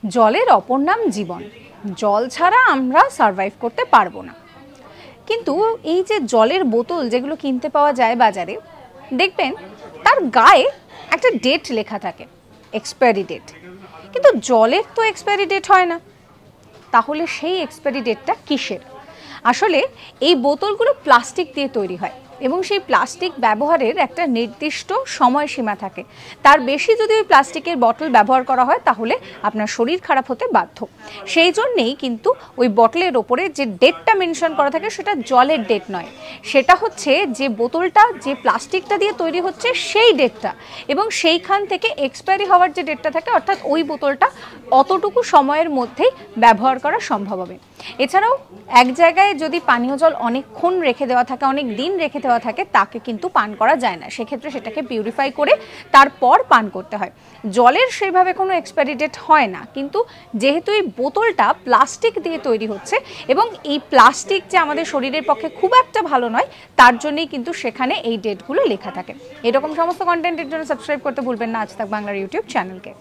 জলের অপর নাম জীবন। জল ছাড়া আমরা সার্ভাইভ করতে পারবো না। কিন্তু এই যে জলের বোতল যেগুলো কিনতে পাওয়া যায় বাজারে, দেখবেন তার গায়ে একটা ডেট লেখা থাকে, এক্সপায়ারি ডেট। কিন্তু জলের তো এক্সপায়ারি ডেট হয় না। তাহলে সেই এক্সপায়ারি ডেটটা কিসের? আসলে এই বোতলগুলো প্লাস্টিক দিয়ে তৈরি হয় এবং সেই প্লাস্টিক ব্যবহারের একটা নির্দিষ্ট সময়সীমা থাকে। তার বেশি যদি ওই প্লাস্টিকের বোতল ব্যবহার করা হয় তাহলে আপনার শরীর খারাপ হতে বাধ্য। সেই জন্যেই কিন্তু ওই বোতলের ওপরে যে ডেটটা মেনশন করা থাকে সেটা জলের ডেট নয়, সেটা হচ্ছে যে বোতলটা যে প্লাস্টিকটা দিয়ে তৈরি হচ্ছে সেই ডেটটা, এবং সেইখান থেকে এক্সপায়ারি হওয়ার যে ডেটটা থাকে, অর্থাৎ ওই বোতলটা অতটুকু সময়ের মধ্যেই ব্যবহার করা সম্ভব হবে। এছাড়াও এক জায়গায় যদি পানীয় জল অনেকক্ষণ রেখে দেওয়া থাকে, অনেক দিন রেখে দেওয়া থাকে, তাকে কিন্তু পান করা যায় না। সেক্ষেত্রে সেটাকে পিউরিফাই করে তারপর পান করতে হয়। জলের সেভাবে কোনো এক্সপায়ারি ডেট হয় না, কিন্তু যেহেতু এই বোতলটা প্লাস্টিক দিয়ে তৈরি হচ্ছে এবং এই প্লাস্টিক যে আমাদের শরীরের পক্ষে খুব একটা ভালো নয়, তার জন্যই কিন্তু সেখানে এই ডেটগুলো লেখা থাকে। এরকম সমস্ত কন্টেন্টের জন্য সাবস্ক্রাইব করতে ভুলবেন না আজ তাক বাংলার ইউটিউব চ্যানেলকে।